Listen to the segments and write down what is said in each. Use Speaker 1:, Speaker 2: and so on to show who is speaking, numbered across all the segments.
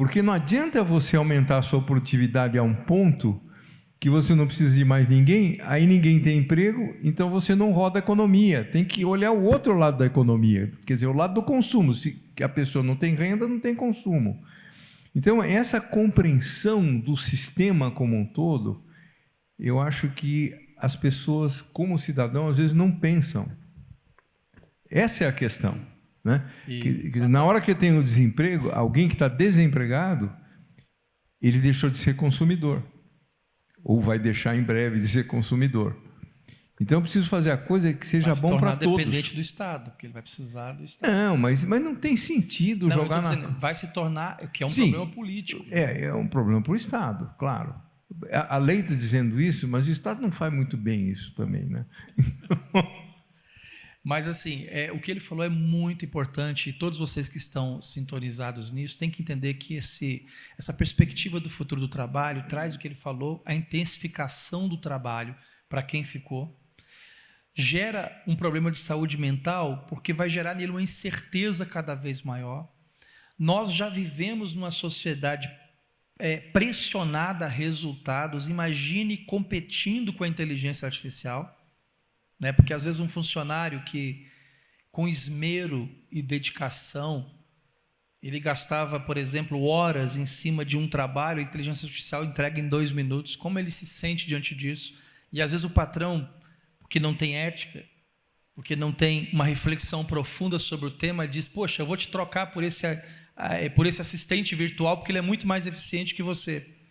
Speaker 1: Porque não adianta você aumentar a sua produtividade a um ponto que você não precisa de mais ninguém, aí ninguém tem emprego, então você não roda a economia. Tem que olhar o outro lado da economia, quer dizer, o lado do consumo. Se a pessoa não tem renda, não tem consumo. Então, essa compreensão do sistema como um todo, eu acho que as pessoas, como cidadão, às vezes não pensam. Essa é a questão, né? Na hora que tem o desemprego, alguém que está desempregado, ele deixou de ser consumidor. Ou vai deixar em breve de ser consumidor. Então, eu preciso fazer a coisa que seja bom para todos.
Speaker 2: Dependente do Estado, porque ele vai precisar do Estado.
Speaker 1: Não, mas não tem sentido jogar
Speaker 2: vai se tornar, que é um
Speaker 1: Sim,
Speaker 2: problema político.
Speaker 1: É um problema para o Estado, claro. A lei está dizendo isso, mas o Estado não faz muito bem isso também, né?
Speaker 2: Mas, assim, o que ele falou é muito importante, e todos vocês que estão sintonizados nisso têm que entender que essa perspectiva do futuro do trabalho traz o que ele falou, a intensificação do trabalho para quem ficou, gera um problema de saúde mental, porque vai gerar nele uma incerteza cada vez maior. Nós já vivemos numa sociedade pressionada a resultados, imagine competindo com a inteligência artificial, né? Porque às vezes um funcionário que com esmero e dedicação ele gastava, por exemplo, horas em cima de um trabalho, a inteligência artificial entrega em 2 minutos. Como ele se sente diante disso? E às vezes o patrão, porque não tem ética, porque não tem uma reflexão profunda sobre o tema, diz: poxa, eu vou te trocar por esse assistente virtual porque ele é muito mais eficiente que você.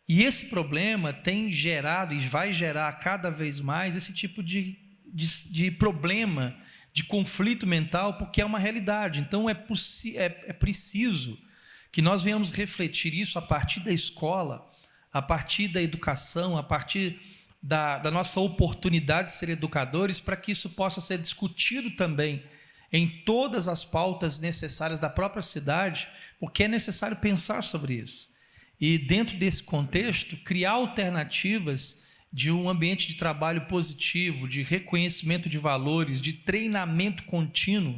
Speaker 2: E esse problema tem gerado e vai gerar cada vez mais esse tipo de problema, de conflito mental, porque é uma realidade. Então, é preciso que nós venhamos refletir isso a partir da escola, a partir da educação, a partir da nossa oportunidade de ser educadores, para que isso possa ser discutido também em todas as pautas necessárias da própria cidade, porque é necessário pensar sobre isso. E, dentro desse contexto, criar alternativas de um ambiente de trabalho positivo, de reconhecimento de valores, de treinamento contínuo,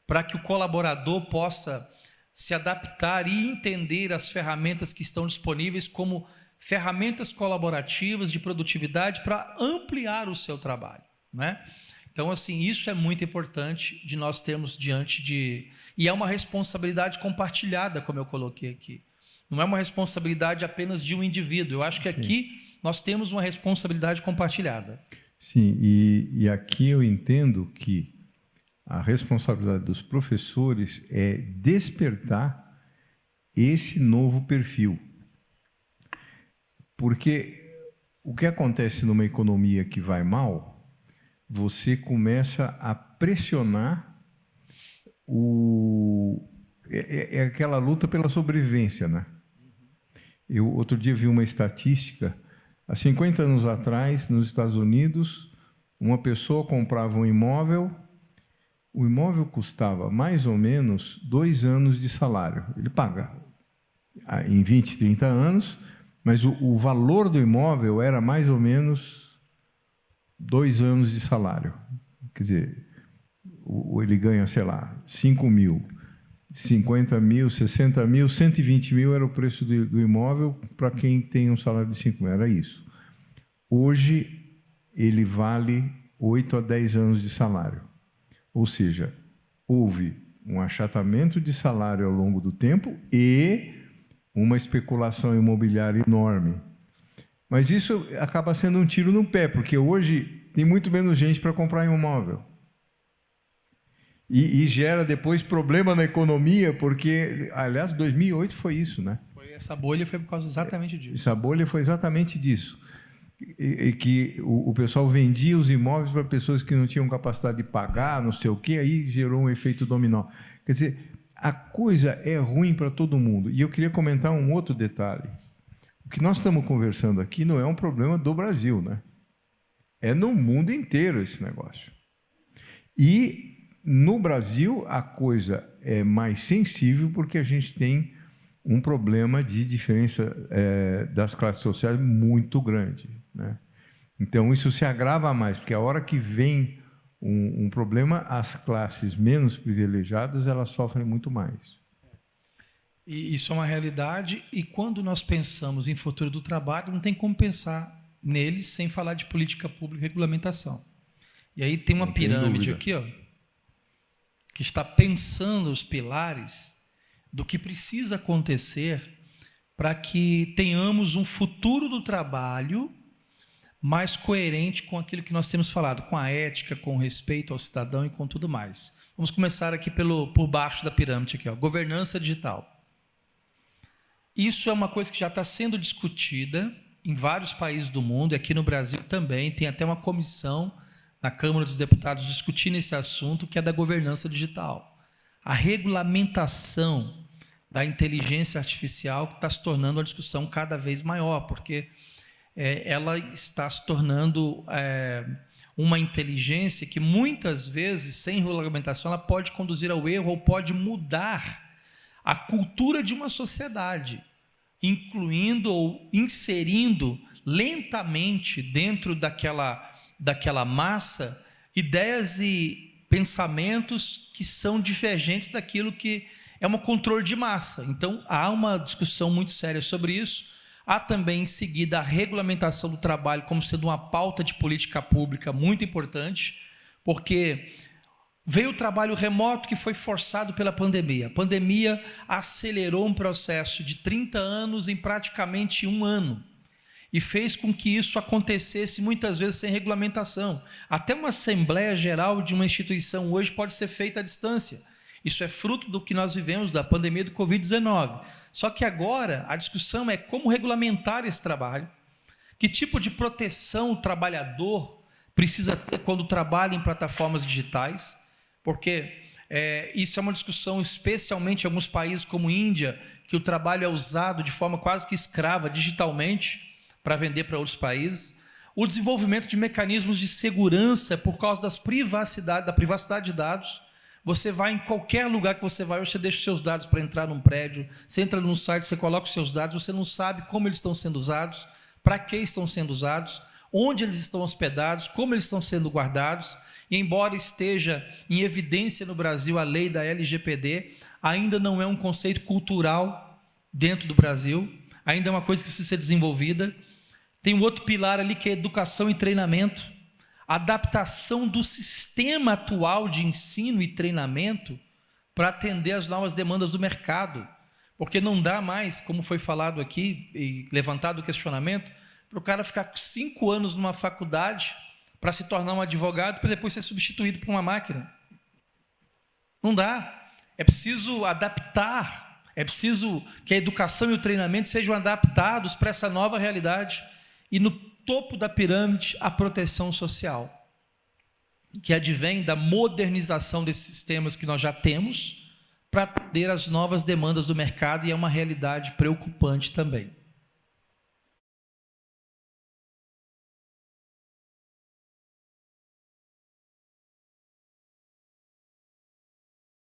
Speaker 2: para que o colaborador possa se adaptar e entender as ferramentas que estão disponíveis como ferramentas colaborativas de produtividade para ampliar o seu trabalho, né? Então, assim, isso é muito importante de nós termos diante de... E é uma responsabilidade compartilhada, como eu coloquei aqui. Não é uma responsabilidade apenas de um indivíduo. Eu acho que aqui nós temos uma responsabilidade compartilhada.
Speaker 1: Sim, e aqui eu entendo que a responsabilidade dos professores é despertar esse novo perfil. Porque o que acontece numa economia que vai mal, você começa a pressionar é aquela luta pela sobrevivência, né? Eu outro dia vi uma estatística, há 50 anos atrás, nos Estados Unidos, uma pessoa comprava um imóvel, o imóvel custava mais ou menos 2 anos de salário. Ele paga em 20, 30 anos, mas o valor do imóvel era mais ou menos 2 anos de salário. Quer dizer, ele ganha, sei lá, 5 mil, 50 mil, 60 mil, 120 mil era o preço do imóvel para quem tem um salário de 5 mil, era isso. Hoje, ele vale 8 a 10 anos de salário. Ou seja, houve um achatamento de salário ao longo do tempo e uma especulação imobiliária enorme. Mas isso acaba sendo um tiro no pé, porque hoje tem muito menos gente para comprar um imóvel. E gera depois problema na economia, porque, aliás, 2008 foi isso, né?
Speaker 2: Essa bolha foi por causa exatamente disso.
Speaker 1: Essa bolha foi exatamente disso. E que o pessoal vendia os imóveis para pessoas que não tinham capacidade de pagar, não sei o quê, aí gerou um efeito dominó. Quer dizer, a coisa é ruim para todo mundo. E eu queria comentar um outro detalhe. O que nós estamos conversando aqui não é um problema do Brasil, né? É no mundo inteiro esse negócio. E no Brasil a coisa é mais sensível porque a gente tem um problema de diferença das classes sociais muito grande, né? Então isso se agrava mais, porque a hora que vem um problema, as classes menos privilegiadas elas sofrem muito mais.
Speaker 2: E isso é uma realidade, e quando nós pensamos em futuro do trabalho, não tem como pensar nele sem falar de política pública e regulamentação. E aí tem uma pirâmide aqui, ó, que está pensando os pilares do que precisa acontecer para que tenhamos um futuro do trabalho mais coerente com aquilo que nós temos falado, com a ética, com o respeito ao cidadão e com tudo mais. Vamos começar aqui por baixo da pirâmide, aqui, ó, governança digital. Isso é uma coisa que já está sendo discutida em vários países do mundo, e aqui no Brasil também, tem até uma comissão na Câmara dos Deputados discutindo esse assunto, que é da governança digital. A regulamentação da inteligência artificial está se tornando uma discussão cada vez maior, porque ela está se tornando uma inteligência que muitas vezes, sem regulamentação, ela pode conduzir ao erro ou pode mudar a cultura de uma sociedade, incluindo ou inserindo lentamente dentro daquela massa ideias e pensamentos que são divergentes daquilo que é um controle de massa. Então, há uma discussão muito séria sobre isso. Há também, em seguida, a regulamentação do trabalho como sendo uma pauta de política pública muito importante, porque veio o trabalho remoto que foi forçado pela pandemia. A pandemia acelerou um processo de 30 anos em praticamente 1 ano e fez com que isso acontecesse muitas vezes sem regulamentação. Até uma Assembleia Geral de uma instituição hoje pode ser feita à distância. Isso é fruto do que nós vivemos da pandemia do Covid-19. Só que agora a discussão é como regulamentar esse trabalho, que tipo de proteção o trabalhador precisa ter quando trabalha em plataformas digitais, porque isso é uma discussão especialmente em alguns países como Índia, que o trabalho é usado de forma quase que escrava digitalmente para vender para outros países. O desenvolvimento de mecanismos de segurança por causa da privacidade de dados. Você vai em qualquer lugar que você vai, você deixa os seus dados para entrar num prédio, você entra num site, você coloca os seus dados, você não sabe como eles estão sendo usados, para que estão sendo usados, onde eles estão hospedados, como eles estão sendo guardados. E embora esteja em evidência no Brasil a lei da LGPD, ainda não é um conceito cultural dentro do Brasil, ainda é uma coisa que precisa ser desenvolvida. Tem um outro pilar ali que é educação e treinamento, adaptação do sistema atual de ensino e treinamento para atender às novas demandas do mercado, porque não dá mais, como foi falado aqui e levantado o questionamento, para o cara ficar 5 anos numa faculdade para se tornar um advogado para depois ser substituído por uma máquina. Não dá. É preciso adaptar, é preciso que a educação e o treinamento sejam adaptados para essa nova realidade. E no topo da pirâmide, a proteção social, que advém da modernização desses sistemas que nós já temos para atender às novas demandas do mercado, e é uma realidade preocupante também.